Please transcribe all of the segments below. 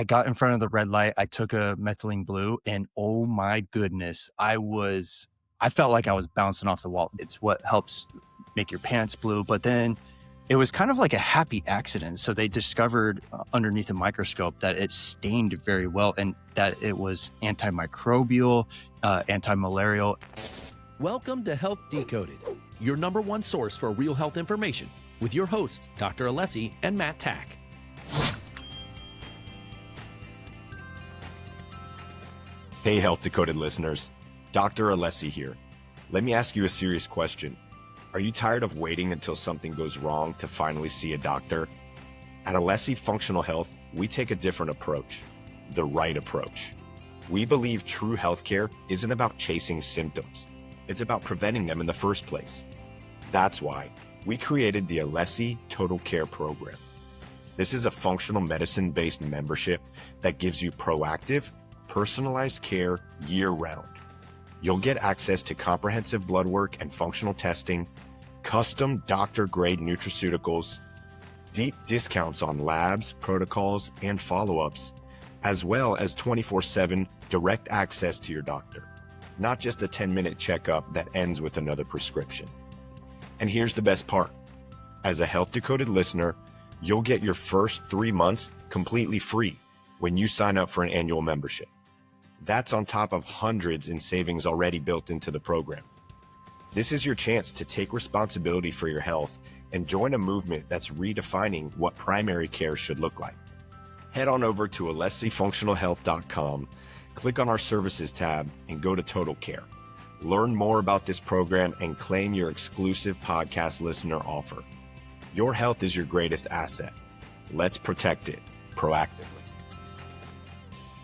I got in front of the red light. I took a methylene blue and oh my goodness, I felt like I was bouncing off the wall. It's what helps make your pants blue. But then it was kind of like a happy accident. So they discovered underneath a microscope that it stained very well and that it was antimicrobial, anti-malarial. Welcome to Health Decoded, your number one source for real health information with your hosts, Dr. Alessi and Matt Tack. Hey, Health Decoded listeners. Dr. Alessi here. Let me ask you a serious question. Are you tired of waiting until something goes wrong to finally see a doctor? At Alessi Functional Health, we take a different approach, the right approach. We believe true healthcare isn't about chasing symptoms. It's about preventing them in the first place. That's why we created the Alessi Total Care Program. This is a functional medicine-based membership that gives you proactive, personalized care year-round. You'll get access to comprehensive blood work and functional testing, custom doctor-grade nutraceuticals, deep discounts on labs, protocols, and follow-ups, as well as 24/7 direct access to your doctor, not just a 10-minute checkup that ends with another prescription. And here's the best part. As a Health Decoded listener, you'll get your first 3 months completely free when you sign up for an annual membership. That's on top of hundreds in savings already built into the program. This is your chance to take responsibility for your health and join a movement that's redefining what primary care should look like. Head on over to alessifunctionalhealth.com, click on our services tab, and go to Total Care. Learn more about this program and claim your exclusive podcast listener offer. Your health is your greatest asset. Let's protect it proactively.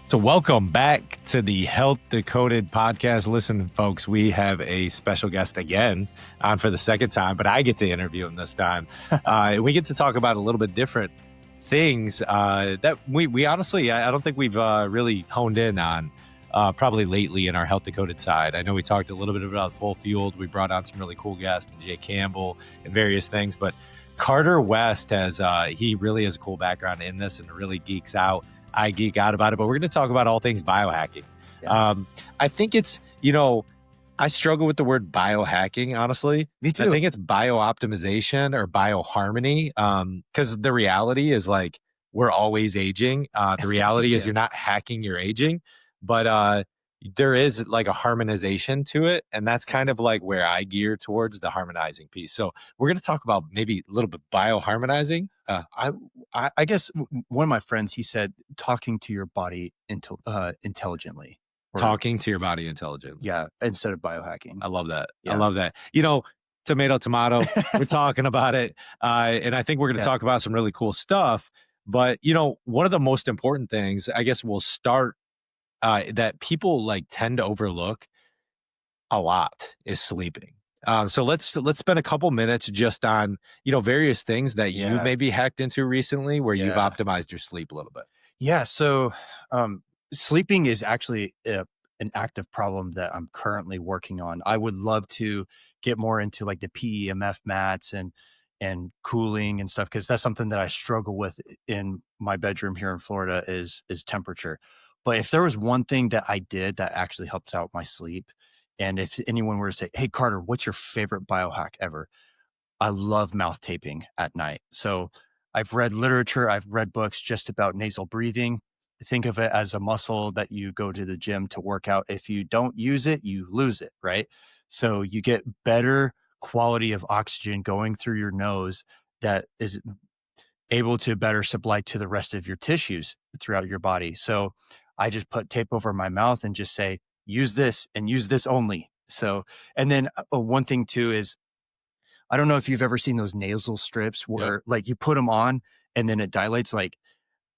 So welcome back to the Health Decoded podcast. Listen, folks, we have a special guest again on for the second time, but I get to interview him this time. We get to talk about a little bit different things that we honestly, I don't think we've really honed in on probably lately in our Health Decoded side. I know we talked a little bit about Full Fueled. We brought on some really cool guests, Jay Campbell and various things, but Carter West he really has a cool background in this and really geeks out. I geek out about it, but we're going to talk about all things biohacking. Yeah. I think it's, I struggle with the word biohacking, honestly. Me too. I think it's biooptimization or bioharmony, because the reality is like we're always aging. The reality is you're not hacking your aging, but there is like a harmonization to it. And that's kind of like where I gear towards the harmonizing piece. So we're going to talk about maybe a little bit bioharmonizing. I guess one of my friends, he said, talking to your body intelligently. Talking to your body intelligently. Yeah, instead of biohacking. I love that. Yeah. I love that. Tomato, we're talking about it. And I think we're going to talk about some really cool stuff. But, one of the most important things, I guess we'll start that people tend to overlook a lot is sleeping. So let's spend a couple minutes just on, various things that you maybe hacked into recently where you've optimized your sleep a little bit. Yeah. So sleeping is actually an active problem that I'm currently working on. I would love to get more into like the PEMF mats and cooling and stuff, because that's something that I struggle with in my bedroom here in Florida is temperature. But if there was one thing that I did that actually helped out my sleep, and if anyone were to say, hey, Carter, what's your favorite biohack ever? I love mouth taping at night. So I've read literature, I've read books just about nasal breathing. Think of it as a muscle that you go to the gym to work out. If you don't use it, you lose it, right? So you get better quality of oxygen going through your nose that is able to better supply to the rest of your tissues throughout your body. So I just put tape over my mouth and just say, use this and use this only. So, and then one thing too is, I don't know if you've ever seen those nasal strips where like you put them on and then it dilates. Like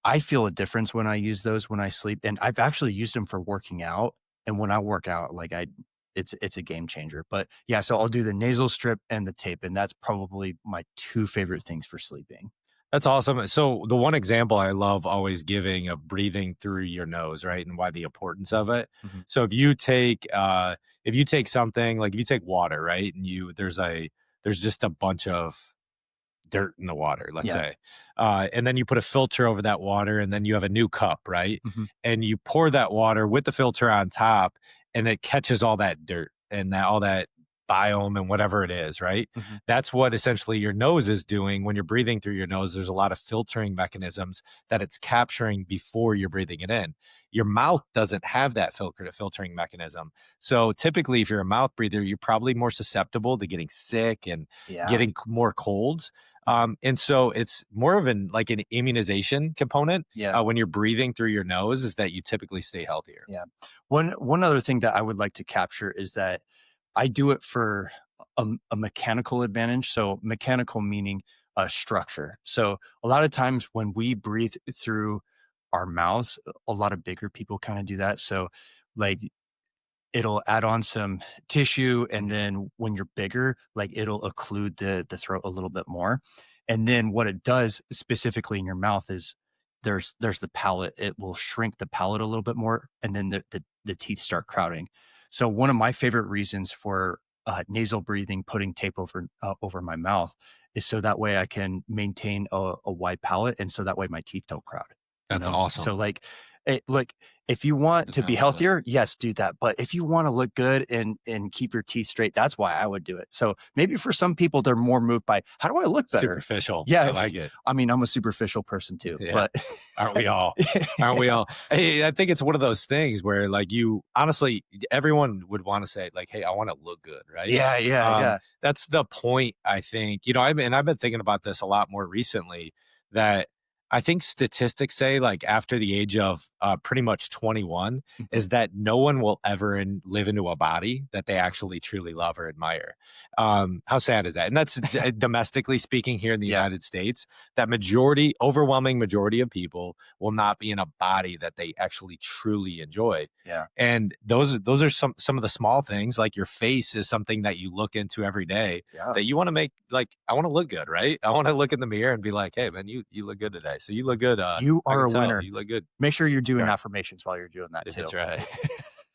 I feel a difference when I use those when I sleep, and I've actually used them for working out. And when I work out, it's a game changer. But yeah, so I'll do the nasal strip and the tape, and that's probably my two favorite things for sleeping. That's awesome. So the one example I love always giving of breathing through your nose, right? And why the importance of it. Mm-hmm. So if you take something like if you take water, right? And there's just a bunch of dirt in the water, let's Yeah. say. And then you put a filter over that water, and then you have a new cup, right? Mhm. And you pour that water with the filter on top, and it catches all that dirt and all that biome and whatever it is, right? Mhm. That's what essentially your nose is doing when you're breathing through your nose. There's a lot of filtering mechanisms that it's capturing before you're breathing it in. Your mouth doesn't have that filtering mechanism. So typically, if you're a mouth breather, you're probably more susceptible to getting sick and Yeah. getting more colds. And so it's more of like an immunization component Yeah. when you're breathing through your nose, is that you typically stay healthier. Yeah. One other thing that I would like to capture is that I do it for a mechanical advantage. So mechanical meaning structure. So a lot of times when we breathe through our mouths, a lot of bigger people kind of do that. So like it'll add on some tissue, and then when you're bigger, like it'll occlude the throat a little bit more. And then what it does specifically in your mouth is there's the palate. It will shrink the palate a little bit more, and then the teeth start crowding. So one of my favorite reasons for nasal breathing, putting tape over my mouth, is so that way I can maintain a wide palate, and so that way my teeth don't crowd. You That's know, so awesome. like if you want to I be love it. healthier, yes, do that. But if you want to look good and keep your teeth straight, that's why I would do it. So maybe for some people, they're more moved by how do I look better? Superficial. Yeah, I like it. I mean, I'm a superficial person too, Yeah. but Aren't we all? Aren't we all? Hey, I think it's one of those things where, like, you honestly, everyone would want to say, like, hey, I want to look good, right? Yeah. That's the point, I think. I've been thinking about this a lot more recently, that I think statistics say, like, after the age of pretty much 21, Mhm. is that no one will ever live into a body that they actually truly love or admire. How sad is that? And that's domestically speaking here in the Yeah, United States, that overwhelming majority of people will not be in a body that they actually truly enjoy. yeah, And those are some of the small things. Like, your face is something that you look into every day, yeah. that you want to make, like, I want to look good, right? I want to look in the mirror and be like, hey man, you look good today. So you look good. You I are can a tell winner. you look good. Make sure you're doing Yeah, affirmations while you're doing that too. that's right.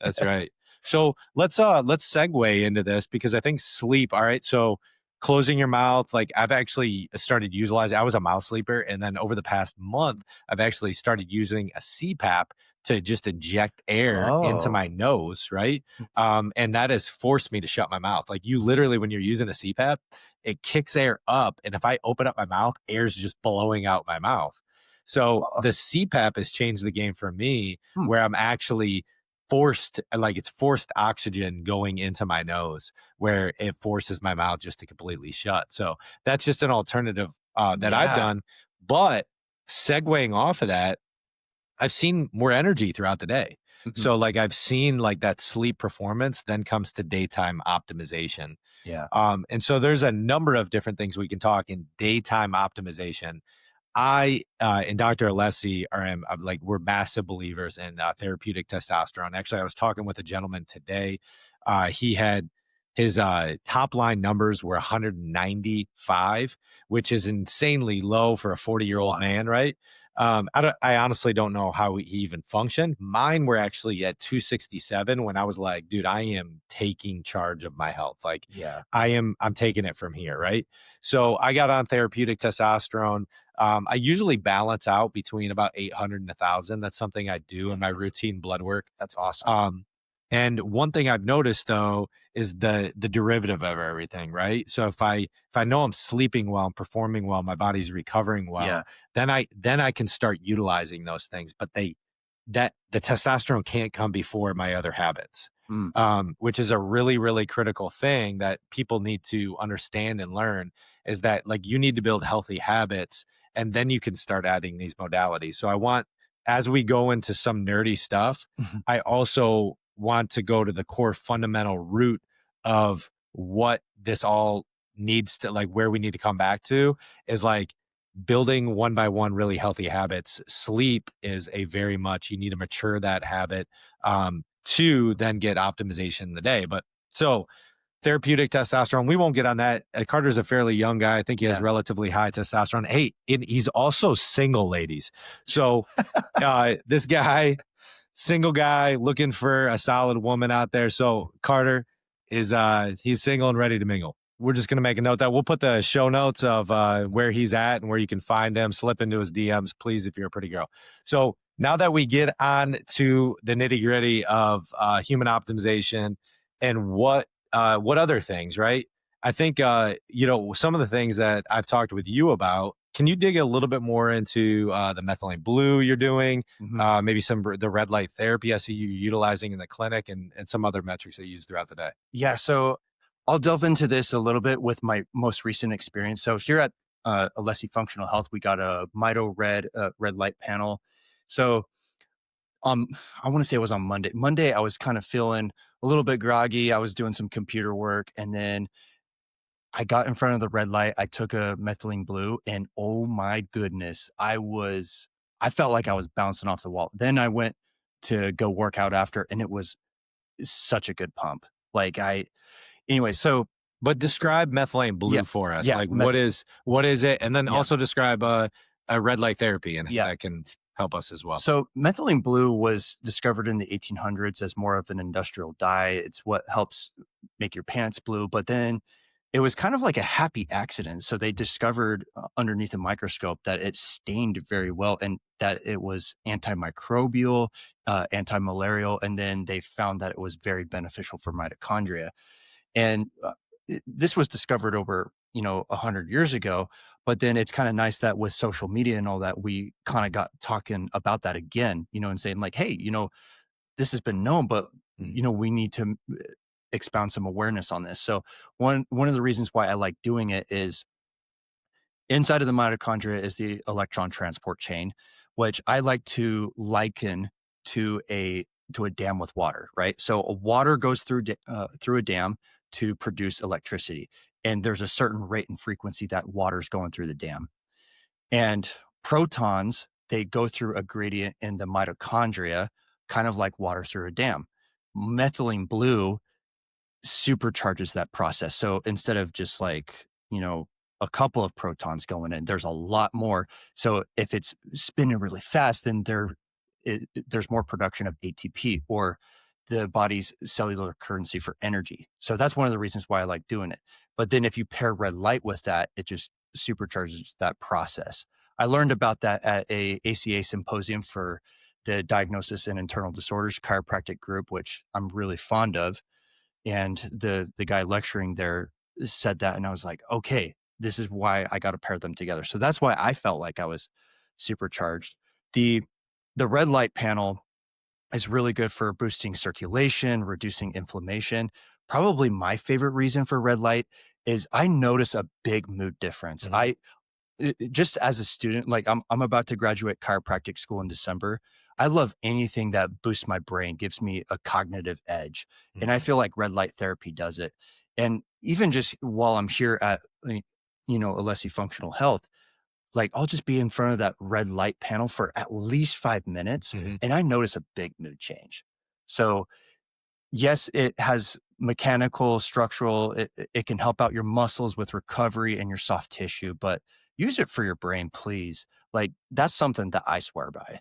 That's right. So let's segue into this, because I think sleep. All right. So closing your mouth, like, I've actually started utilizing, I was a mouth sleeper. And then over the past month, I've actually started using a CPAP to just inject air into Oh, my nose. Right. mhm. And that has forced me to shut my mouth. Like, you literally, when you're using a CPAP, it kicks air up. And if I open up my mouth, air's just blowing out my mouth. So Uh, the CPAP has changed the game for me, hmm. where I'm actually it's forced oxygen going into my nose, where it forces my mouth just to completely shut. So that's just an alternative that I've Yeah. done. But segueing off of that, I've seen more energy throughout the day. Mhm. So, like, I've seen, like, that sleep performance then comes to daytime optimization. Yeah. And so there's a number of different things we can talk in daytime optimization. I and Dr. Alessi like, we're massive believers in therapeutic testosterone. Actually, I was talking with a gentleman today. He had his top line numbers were 195, which is insanely low for a 40-year-old man, right? I honestly don't know how he even functioned. Mine were actually at 267, when I was like, dude, I am taking charge of my health. Like, Yeah. I'm taking it from here, right? So I got on therapeutic testosterone. I usually balance out between about 800 and 1,000. That's something I do in my That's routine blood work. that's awesome. And one thing I've noticed, though, is the derivative of everything, right? So if I know I'm sleeping well, I'm performing well, my body's recovering Yeah. well, then I can start utilizing those things. But that the testosterone can't come before my other habits, Mm. which is a really, really critical thing that people need to understand and learn, is that, like, you need to build healthy habits, and then you can start adding these modalities. So as we go into some nerdy stuff, Mhm. I also want to go to the core fundamental root of what this all needs to, like, where we need to come back to, is like building one by one really healthy habits. Sleep is a very much, you need to mature that habit to then get optimization in the day. But so therapeutic testosterone, we won't get on that. Carter's a fairly young guy. I think he has Yeah. relatively high testosterone. Hey, he's also single, ladies. So this guy, single guy, looking for a solid woman out there. So Carter is he's single and ready to mingle. we're just going to make a note that we'll put the show notes of where he's at and where you can find him. Slip into his DMs, please, if you're a pretty girl. So now that we get on to the nitty gritty of human optimization and what other things, right? I think, some of the things that I've talked with you about, can you dig a little bit more into the methylene blue you're doing, Mhm. maybe the red light therapy I see you utilizing in the clinic, and some other metrics that you use throughout the day? Yeah, so I'll delve into this a little bit with my most recent experience. So here at Alessi Functional Health, we got a Mito red light panel. So um, I want to say it was on Monday. Monday, I was kind of feeling a little bit groggy. I was doing some computer work, and then I got in front of the red light. I took a methylene blue, and oh my goodness, I felt like I was bouncing off the wall. Then I went to go work out after, and it was such a good pump. Like I, anyway, so But describe methylene yeah, blue for us. yeah, Like what is it? And then yeah, also describe a red light therapy, and yeah. that can help us as well. So methylene blue was discovered in the 1800s as more of an industrial dye. It's what helps make your pants blue. But then it was kind of like a happy accident. So they discovered underneath a microscope that it stained very well and that it was antimicrobial, anti-malarial, and then they found that it was very beneficial for mitochondria. And this was discovered over 100 years ago, but then it's kind of nice that with social media and all that, we kind of got talking about that again, and saying like, hey, this has been known, but Mm. we need to expound some awareness on this. So one of the reasons why I like doing it is inside of the mitochondria is the electron transport chain, which I like to liken to a dam with water, right? So a water goes through a dam to produce electricity, and there's a certain rate and frequency that water's going through the dam. And protons, they go through a gradient in the mitochondria, kind of like water through a dam. Methylene blue supercharges that process. So instead of just like, a couple of protons going in, there's a lot more. So if it's spinning really fast, then there's more production of ATP or the body's cellular currency for energy. So that's one of the reasons why I like doing it. But then if you pair red light with that, it just supercharges that process. I learned about that at a ACA symposium for the Diagnosis and Internal Disorders chiropractic group, which I'm really fond of, and the guy lecturing there said that, and I was like, okay, this is why I got to pair them together. So that's why I felt like I was supercharged. The red light panel is really good for boosting circulation, reducing inflammation. Probably my favorite reason for red light is I notice a big mood difference. Mhm. Just as a student, like I'm about to graduate chiropractic school in December. I love anything that boosts my brain, gives me a cognitive edge. And I Mhm. feel like red light therapy does it. And even just while I'm here at, Alessi Functional Health, like I'll just be in front of that red light panel for at least 5 minutes Mhm. and I notice a big mood change. So yes, it has mechanical, structural, it can help out your muscles with recovery and your soft tissue, but use it for your brain, please. Like that's something that I swear by.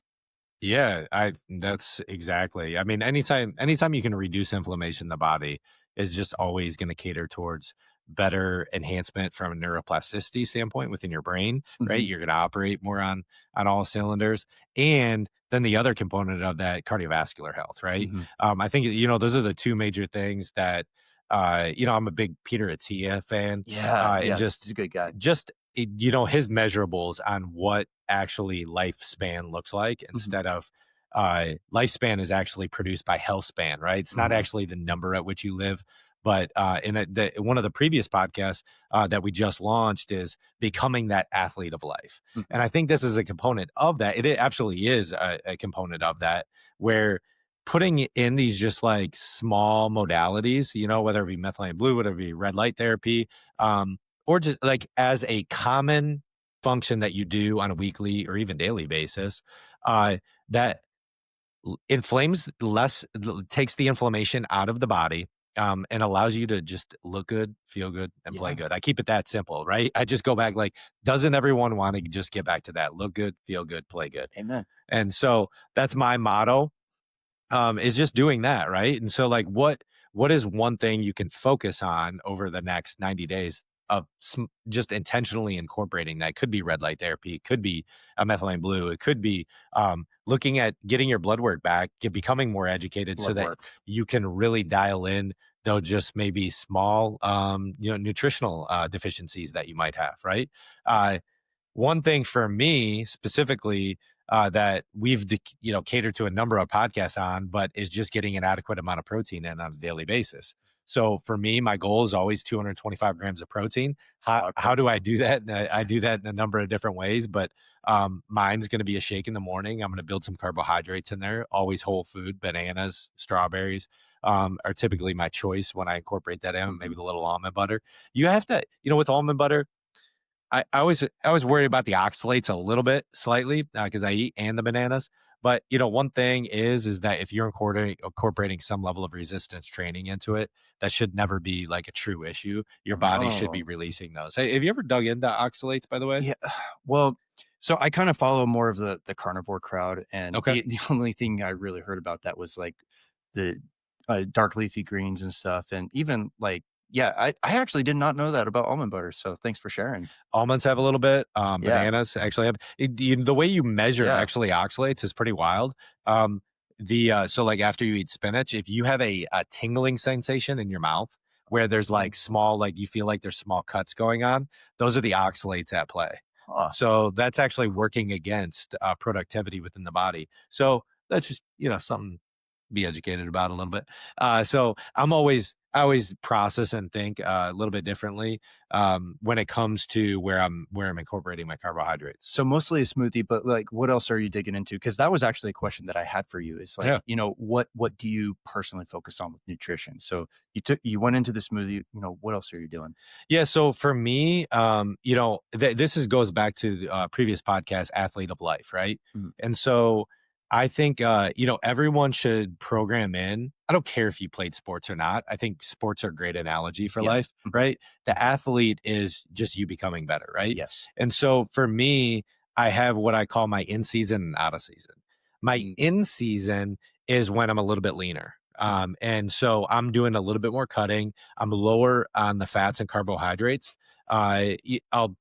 Yeah, that's exactly. I mean, anytime you can reduce inflammation in the body is just always going to cater towards better enhancement from a neuroplasticity standpoint within your brain, right? Mhm, You're going to operate more on all cylinders. And then the other component of that, cardiovascular health, right? mhm. I think those are the two major things that I'm a big Peter Attia fan. Yeah, And yeah, he's a good guy. his measurables on what actually lifespan looks like, Mhm, instead of lifespan is actually produced by health span, right? It's not mhm, actually the number at which you live. But one of the previous podcasts that we just launched is becoming that athlete of life. And mhm, I think this is a component of that. It absolutely is a component of that, where putting in these just like small modalities, whether it be methylene blue, whether it be red light therapy, or just like as a common function that you do on a weekly or even daily basis, that inflames less, takes the inflammation out of the body, and allows you to just look good, feel good, and play yeah, good. I keep it that simple, right? I just go back, like, doesn't everyone want to just get back to that? Look good, feel good, play good. amen. And so that's my motto, is just doing that, right? And so, like, what is one thing you can focus on over the next 90 days of just intentionally incorporating that? It could be red light therapy, it could be a methylene blue, it could be looking at getting your blood work back, becoming more educated so Blood that work. you can really dial in though just maybe small nutritional deficiencies that you might have, right? One thing for me specifically that we've catered to a number of podcasts on, but is just getting an adequate amount of protein in on a daily basis. So for me, my goal is always 225 grams of protein. A How, lot of how do I protein. do that? I do that in a number of different ways, but mine's going to be a shake in the morning. I'm going to build some carbohydrates in there, always whole food, bananas, strawberries. Are typically my choice when I incorporate that in, maybe Mhm. the little almond butter. You have to, with almond butter, I always worry about the oxalates a little bit slightly because I eat and the bananas. But one thing is that if you're incorporating some level of resistance training into it, that should never be like a true issue. Your body should be Oh. releasing those. Hey, have you ever dug into oxalates, by the way? Yeah. Well, so I kind of follow more of the carnivore crowd, and Okay. the only thing I really heard about that was like the dark leafy greens and stuff, and even like yeah, I actually did not know that about almond butter. So thanks for sharing. Almonds have a little bit. Yeah. Bananas actually have the way you measure Yeah. actually oxalates is pretty wild. So like after you eat spinach, if you have a tingling sensation in your mouth where there's like Oh. small, like you feel like there's small cuts going on, those are the oxalates at play. Huh. So that's actually working against productivity within the body. So that's just something to be educated about a little bit. So I always process and think a little bit differently when it comes to where I'm incorporating my carbohydrates. So mostly a smoothie, but like, what else are you digging into? Because that was actually a question that I had for you. Is like, Yeah. what do you personally focus on with nutrition? So you went into the smoothie. What else are you doing? Yeah. So for me, this goes back to the previous podcast, Athlete of Life, right? Mm. And so I think, everyone should program in. I don't care if you played sports or not. I think sports are a great analogy for Yeah. life, Mhm. right? The athlete is just you becoming better, right? Yes. And so for me, I have what I call my in season and out of season. My Mm. in season is when I'm a little bit leaner. Mhm. And so I'm doing a little bit more cutting. I'm lower on the fats and carbohydrates. I'll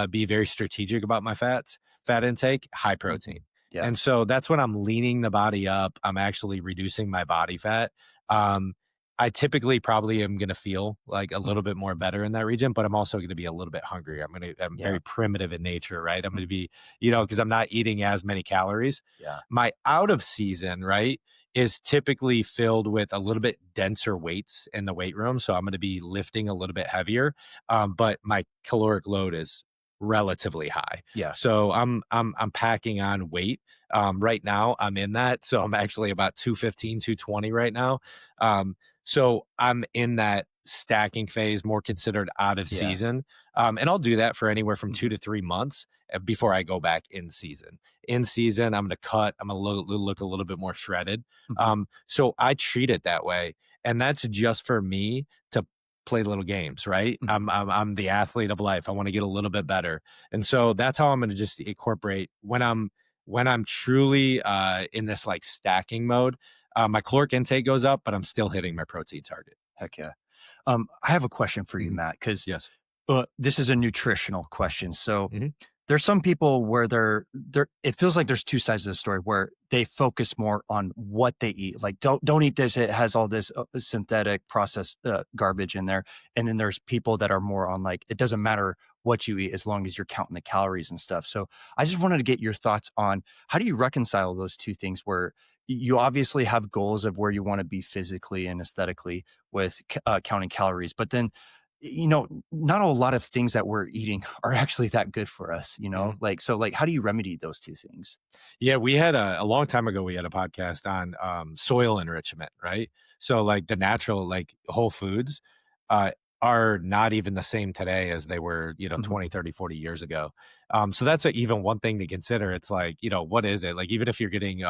be very strategic about my fat intake, high Mhm. protein. Yeah. And so that's when I'm leaning the body up. I'm actually reducing my body fat. Um, I typically probably am going to feel like a Mhm. little bit more better in that region, but I'm also going to be a little bit hungry. I'm Yeah. very primitive in nature, right? I'm going Mhm. to be, because I'm not eating as many calories. Yeah. My out of season, right, is typically filled with a little bit denser weights in the weight room. So I'm going to be lifting a little bit heavier, but my caloric load is relatively high. Yeah. So I'm packing on weight. Right now I'm in that. So I'm actually about 215, 220 right now. So I'm in that stacking phase, more considered out of Yeah. season. And I'll do that for anywhere from Mhm. 2 to 3 months before I go back in season. In season, I'm going to cut. I'm going to look a little bit more shredded. Mhm. So I treat it that way. And that's just for me to play little games, right? Mhm. I'm the athlete of life. I want to get a little bit better. And so that's how I'm going to just incorporate when I'm truly in this like stacking mode. My caloric intake goes up, but I'm still hitting my protein target. Heck yeah. I have a question for you, Mhm. Matt, because Yes. this is a nutritional question. So Mhm. there's some people where they're it feels like there's two sides of the story where they focus more on what they eat. Like don't eat this. It has all this synthetic processed garbage in there. And then there's people that are more on like it doesn't matter what you eat as long as you're counting the calories and stuff. So I just wanted to get your thoughts on how do you reconcile those two things where you obviously have goals of where you want to be physically and aesthetically with counting calories, but then not a lot of things that we're eating are actually that good for us, Mhm. like, so like, how do you remedy those two things? Yeah, we had a long time ago, we had a podcast on soil enrichment, right? So like the natural, like whole foods uh, are not even the same today as they were, Mhm. 20, 30, 40 years ago. So that's even one thing to consider. It's like, what is it? Like, even if you're getting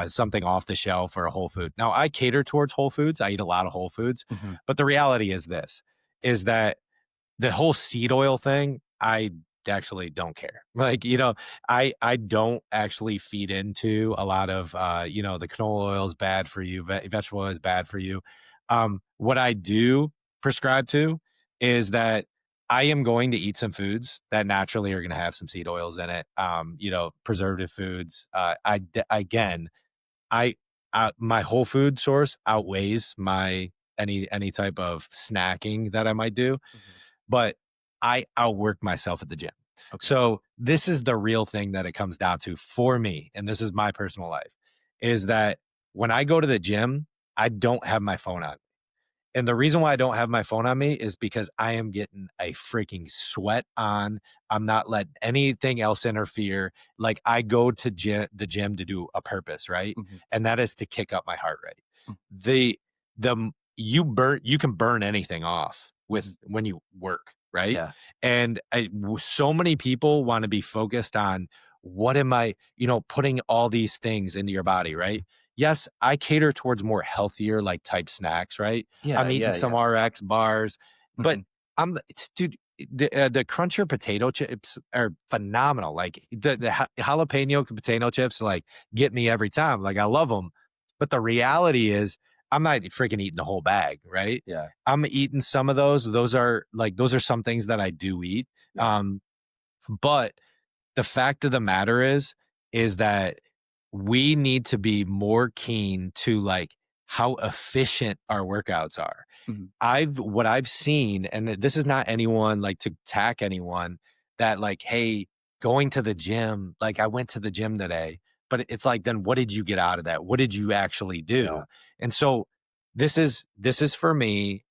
something off the shelf or a whole food. Now, I cater towards whole foods. I eat a lot of whole foods. Mhm. But the reality is this, is that the whole seed oil thing, I actually don't care. Like, I don't actually feed into a lot of the canola oil is bad for you, vegetable oil is bad for you. What I do prescribe to is that I am going to eat some foods that naturally are going to have some seed oils in it. Preservative foods. Again, I my whole food source outweighs my any type of snacking that I might do, Mhm. but I outwork myself at the gym. Okay. So this is the real thing that it comes down to for me, and this is my personal life, is that when I go to the gym, I don't have my phone on. And the reason why I don't have my phone on me is because I am getting a freaking sweat on. I'm not letting anything else interfere. Like I go to the gym to do a purpose, right? Mhm. And that is to kick up my heart rate. Mm. You can burn anything off Mhm. with when you work, right? Yeah. And so many people want to be focused on what am I, putting all these things into your body, right? Yes, I cater towards more healthier like type snacks, right? Yeah, I'm eating yeah, some yeah. RX bars, but Mhm. dude, the Cruncher potato chips are phenomenal. Like the jalapeno potato chips, like get me every time. Like I love them, but the reality is, I'm not freaking eating the whole bag, right? Yeah, I'm eating some of those. Those are some things that I do eat. yeah. Um, but the fact of the matter is that we need to be more keen to like how efficient our workouts are. Mhm. What I've seen, and this is not anyone like to attack anyone that like, hey, going to the gym, like I went to the gym today, but it's like, then what did you get out of that? What did you actually Yeah. do? And so this is for me.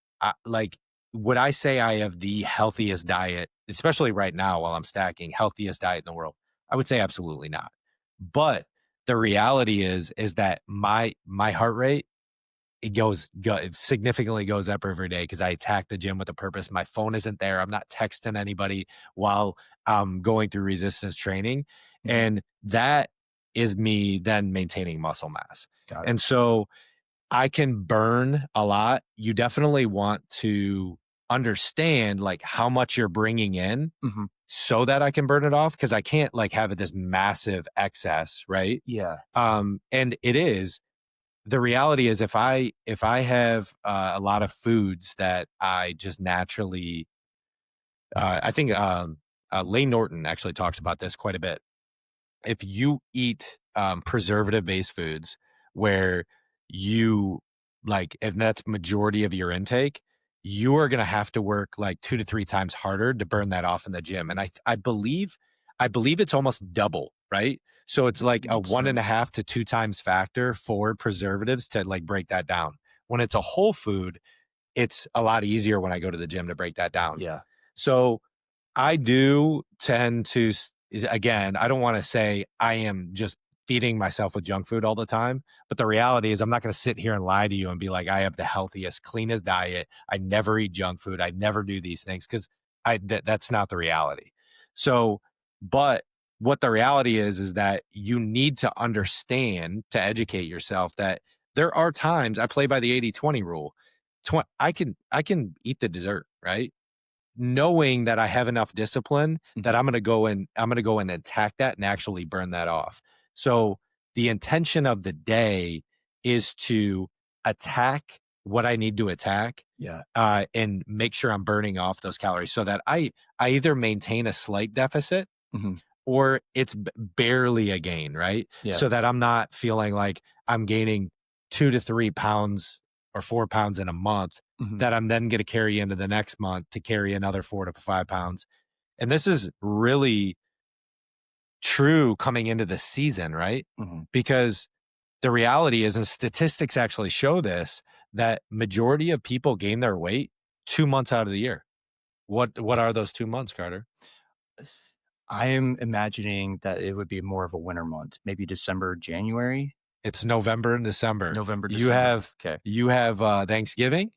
Like, would I say I have the healthiest diet, especially right now while I'm stacking, healthiest diet in the world? I would say absolutely not. But the reality is that my heart rate it significantly goes up every day because I attack the gym with a purpose. My phone isn't there. I'm not texting anybody while I'm going through resistance training. Mhm. And that is me then maintaining muscle mass. Got it. And so I can burn a lot. You definitely want to understand like how much you're bringing in Mhm. so that I can burn it off because I can't like have this massive excess, right? Yeah. And it is the reality is if I have a lot of foods that I just naturally I think Lane Norton actually talks about this quite a bit. If you eat preservative based foods where you like if that's majority of your intake, you are going to have to work like 2 to 3 times harder to burn that off in the gym. And I believe it's almost double, right? So it's like a Makes one and a sense. half to 2 times factor for preservatives to like break that down. When it's a whole food, it's a lot easier when I go to the gym to break that down. Yeah. So I do tend to, again, I don't want to say I am just feeding myself with junk food all the time. But the reality is, I'm not going to sit here and lie to you and be like, I have the healthiest, cleanest diet. I never eat junk food. I never do these things because that's not the reality. So, but what the reality is that you need to understand to educate yourself that there are times I play by the 80-20 rule. I can eat the dessert, right? Knowing that I have enough discipline that Mhm. I'm going to go and attack that and actually burn that off. So the intention of the day is to attack what I need to attack, Yeah. and make sure I'm burning off those calories so that I either maintain a slight deficit Mhm. or it's barely a gain, right? Yeah. So that I'm not feeling like I'm gaining 2 to 3 pounds or 4 pounds in a month Mhm. that I'm then going to carry into the next month to carry another 4 to 5 pounds. And this is really true coming into the season, right? Mhm. Because the reality is, and statistics actually show this, that majority of people gain their weight 2 months out of the year. What are those 2 months, Carter? I am imagining that it would be more of a winter month, maybe December, January, It's November and December. November, You December. have Okay. you have Thanksgiving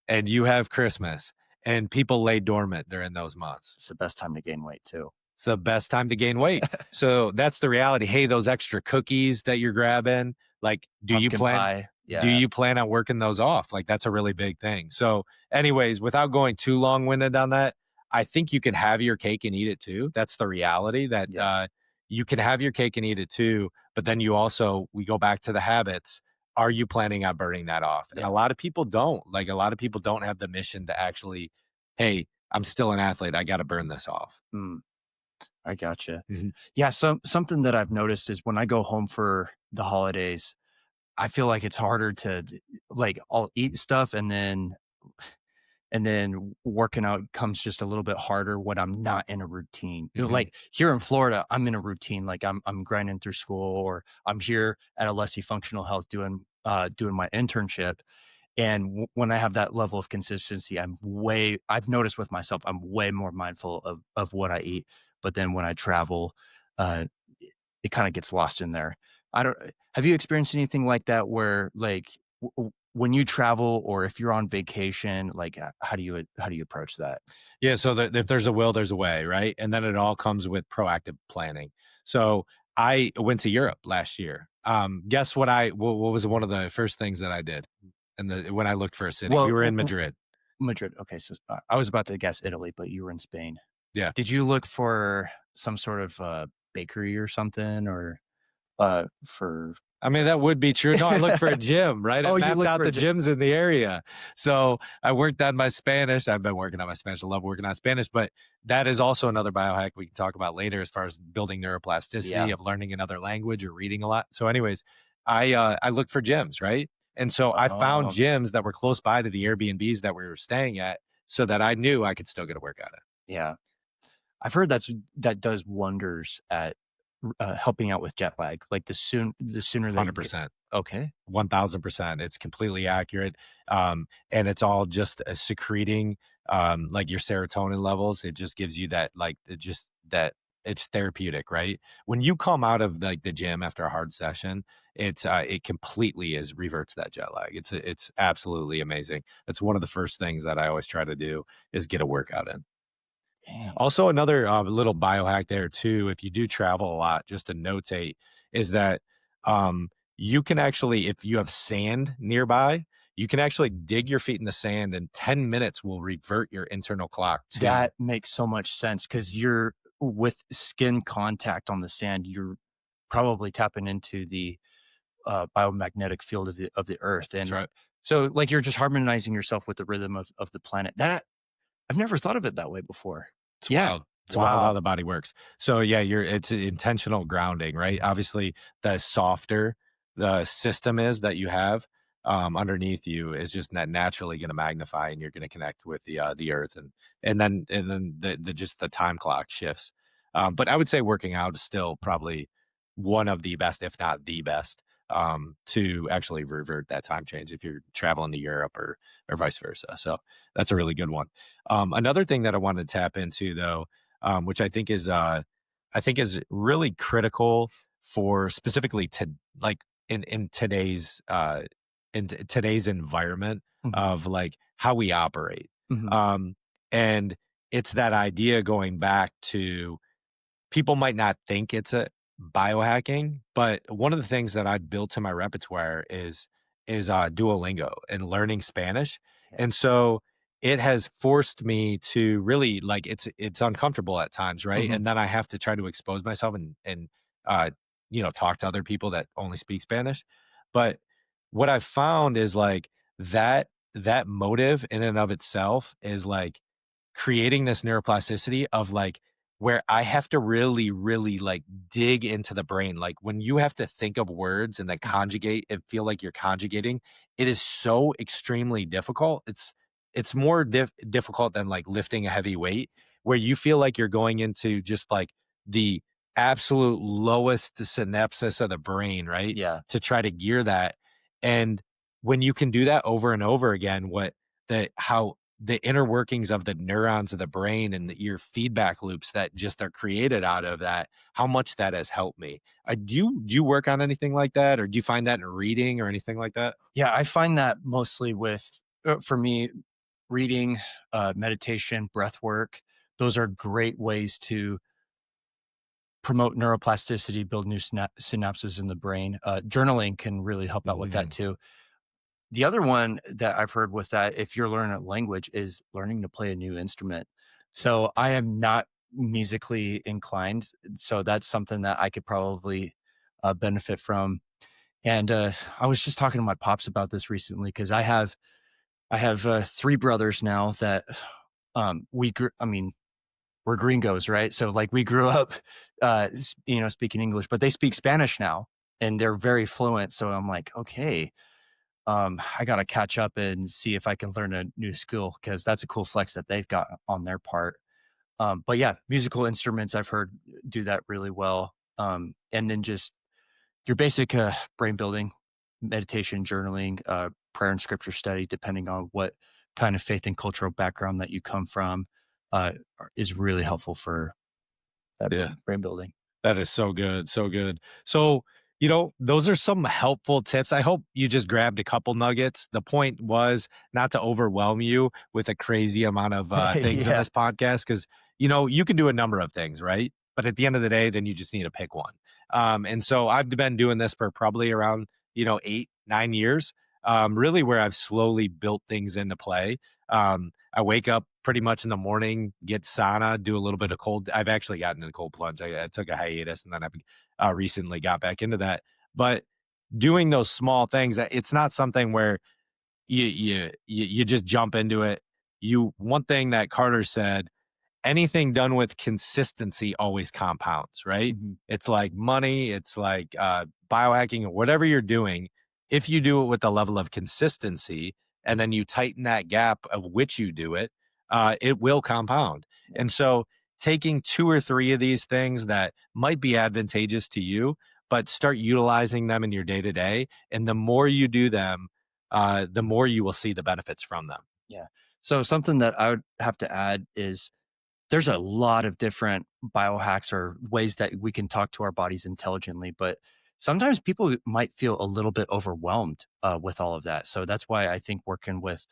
and you have Christmas, and people lay dormant during those months. It's the best time to gain weight too. It's the best time to gain weight. So that's the reality. Hey, those extra cookies that you're grabbing, like, do you Pumpkin plan pie. do Yeah. you plan on working those off? Like that's a really big thing. So, anyways, without going too long-winded on that, I think you can have your cake and eat it too. That's the reality that Yeah. you can have your cake and eat it too, but then we go back to the habits are you planning on burning that off? And a Yeah. lot of people don't. Like a lot of people don't have the mission to actually, hey, I'm still an athlete. I got to burn this off. Mm, I gotcha. Mhm. Yeah, something that I've noticed is when I go home for the holidays, I feel like it's harder to like I'll eat stuff and then working out comes just a little bit harder when I'm not in a routine. Mhm. Like here in Florida, I'm in a routine. Like I'm grinding through school, or I'm here at Alessi Functional Health doing my internship. And when I have that level of consistency, I've noticed with myself, I'm way more mindful of what I eat. But then when I travel, uh, it kind of gets lost in there. I don't, have you experienced anything like that where like when you travel or if you're on vacation, like how do you approach that? Yeah. So that if there's a will, there's a way, right? And then it all comes with proactive planning. So I went to Europe last year. Guess what was one of the first things that I did? And when I looked for a city, we Well, were in Madrid. Madrid. Okay, so I was about to guess Italy, but you were in Spain. Yeah. Did you look for some sort of bakery or something, or for I mean, that would be true. No, I looked for a gym, right? I Oh, you mapped looked out for a the gym. gyms in the area. So I worked on my Spanish. I've been working on my Spanish. I love working on Spanish, but that is also another biohack we can talk about later as far as building neuroplasticity Yeah. of learning another language or reading a lot. So, anyways, I looked for gyms, right? And so I found Oh, okay. gyms that were close by to the Airbnbs that we were staying at so that I knew I could still get a workout in. Yeah. I've heard that does wonders at helping out with jet lag. Like the sooner that you get 100%. okay. 1000%. It's completely accurate. And it's all just secreting like your serotonin levels. It just gives you that, like, it just that it's therapeutic, right? When you come out of like the gym after a hard session, it completely is reverts that jet lag. It's absolutely amazing. That's one of the first things that I always try to do is get a workout in. Dang. Also, another little biohack there too, if you do travel a lot, just to notate, is that you can actually, if you have sand nearby, you can actually dig your feet in the sand, and 10 minutes will revert your internal clock to That makes so much sense because you're with skin contact on the sand, you're probably tapping into the biomagnetic field of the earth. that's And right. so like you're just harmonizing yourself with the rhythm of the planet. That I've never thought of it that way before. It's Yeah. wild. It's wild how Wow. the body works. So yeah, it's intentional grounding, right? Obviously, the softer the system is that you have underneath you is just naturally going to magnify, and you're going to connect with the earth, and then the just the time clock shifts. But I would say working out is still probably one of the best, if not the best, to actually revert that time change if you're traveling to Europe or vice versa. So that's a really good one. Another thing that I wanted to tap into though, which I think is really critical for specifically to like in today's today's environment Mhm. of like how we operate. Mhm. Um, and it's that idea going back to people might not think it's a biohacking, but one of the things that I've built to my repertoire is Duolingo and learning Spanish. Yeah. And so it has forced me to really like it's uncomfortable at times, right? Mhm. And then I have to try to expose myself and uh talk to other people that only speak Spanish. But what I've found is like that motive in and of itself is like creating this neuroplasticity of like where I have to really, really like dig into the brain. Like when you have to think of words and then Mhm. conjugate and feel like you're conjugating, it is so extremely difficult. It's more difficult than like lifting a heavy weight, where you feel like you're going into just like the absolute lowest synapses of the brain, right? Yeah. To try to gear that. And when you can do that over and over again, how the inner workings of the neurons of the brain and your feedback loops that just are created out of that, how much that has helped me. Do you work on anything like that, or do you find that in reading or anything like that? Yeah, I find that mostly with for me, reading, meditation, breath work, those are great ways to promote neuroplasticity, build new synapses in the brain. Journaling can really help out with that Mhm. too. The other one that I've heard with that, if you're learning a language, is learning to play a new instrument. So I am not musically inclined. So that's something that I could probably benefit from. And I was just talking to my pops about this recently because I have 3 brothers now that we grew. I mean, we're gringos, right? So like we grew up, speaking English, but they speak Spanish now and they're very fluent. So I'm like, okay, I got to catch up and see if I can learn a new skill because that's a cool flex that they've got on their part. But yeah, musical instruments I've heard do that really well. And then just your basic brain building, meditation, journaling, prayer and scripture study, depending on what kind of faith and cultural background that you come from, is really helpful for that Yeah. brain building. That is so good. So good. So, those are some helpful tips. I hope you just grabbed a couple nuggets. The point was not to overwhelm you with a crazy amount of things in Yeah. this podcast because, you can do a number of things, right? But at the end of the day, then you just need to pick one. And so I've been doing this for probably around, 8, 9 years, really where I've slowly built things into play. I wake up pretty much in the morning, get sauna, do a little bit of cold. I've actually gotten a cold plunge. I took a hiatus and then I've recently got back into that. But doing those small things, it's not something where you just jump into it. One thing that Carter said, anything done with consistency always compounds, right? Mhm. It's like money, it's like biohacking or whatever you're doing. If you do it with a level of consistency and then you tighten that gap of which you do it, it will compound. Yeah. And so taking 2 or 3 of these things that might be advantageous to you, but start utilizing them in your day to day. And the more you do them, the more you will see the benefits from them. Yeah. So something that I would have to add is there's a lot of different biohacks or ways that we can talk to our bodies intelligently, but sometimes people might feel a little bit overwhelmed with all of that. So that's why I think working with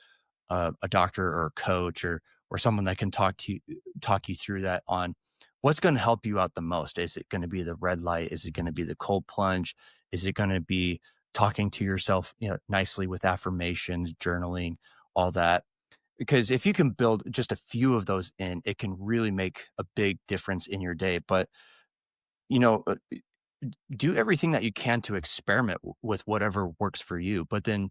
a doctor or a coach or someone that can talk you through that on what's going to help you out the most. Is it going to be the red light? Is it going to be the cold plunge? Is it going to be talking to yourself, nicely with affirmations, journaling, all that? Because if you can build just a few of those in, it can really make a big difference in your day. But you know, uh, do everything that you can to experiment with whatever works for you, but then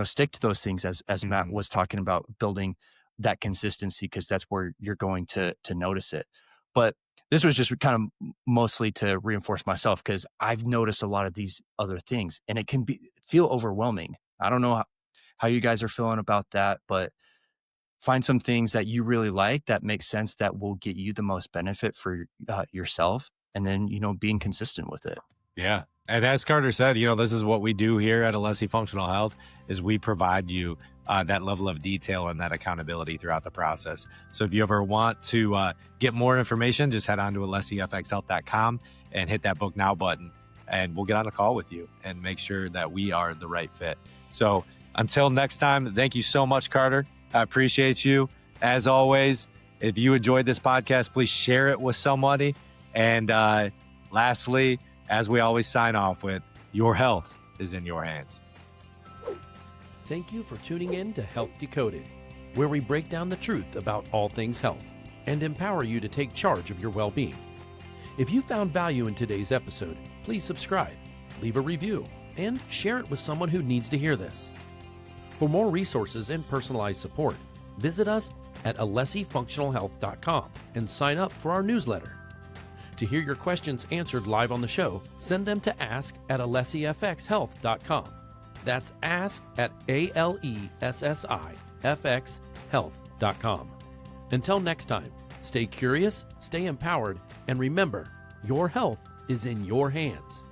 stick to those things as Matt Mhm. was talking about, building that consistency because that's where you're going to notice it. But this was just kind of mostly to reinforce myself because I've noticed a lot of these other things and it can feel overwhelming. I don't know how you guys are feeling about that, but find some things that you really like that make sense that will get you the most benefit for yourself, and then being consistent with it. Yeah. And as Carter said, this is what we do here at Alessi Functional Health is we provide you that level of detail and that accountability throughout the process. So if you ever want to get more information, just head on to alessifxhealth.com and hit that book now button and we'll get on a call with you and make sure that we are the right fit. So until next time, thank you so much, Carter. I appreciate you. As always, if you enjoyed this podcast, please share it with somebody. And lastly, as we always sign off with, your health is in your hands. Thank you for tuning in to Health Decoded, where we break down the truth about all things health and empower you to take charge of your well-being. If you found value in today's episode, please subscribe, leave a review, and share it with someone who needs to hear this. For more resources and personalized support, visit us at alessifunctionalhealth.com and sign up for our newsletter. To hear your questions answered live on the show, send them to ask@alessifxhealth.com. That's ask@alessifxhealth.com. Until next time, stay curious, stay empowered, and remember, your health is in your hands.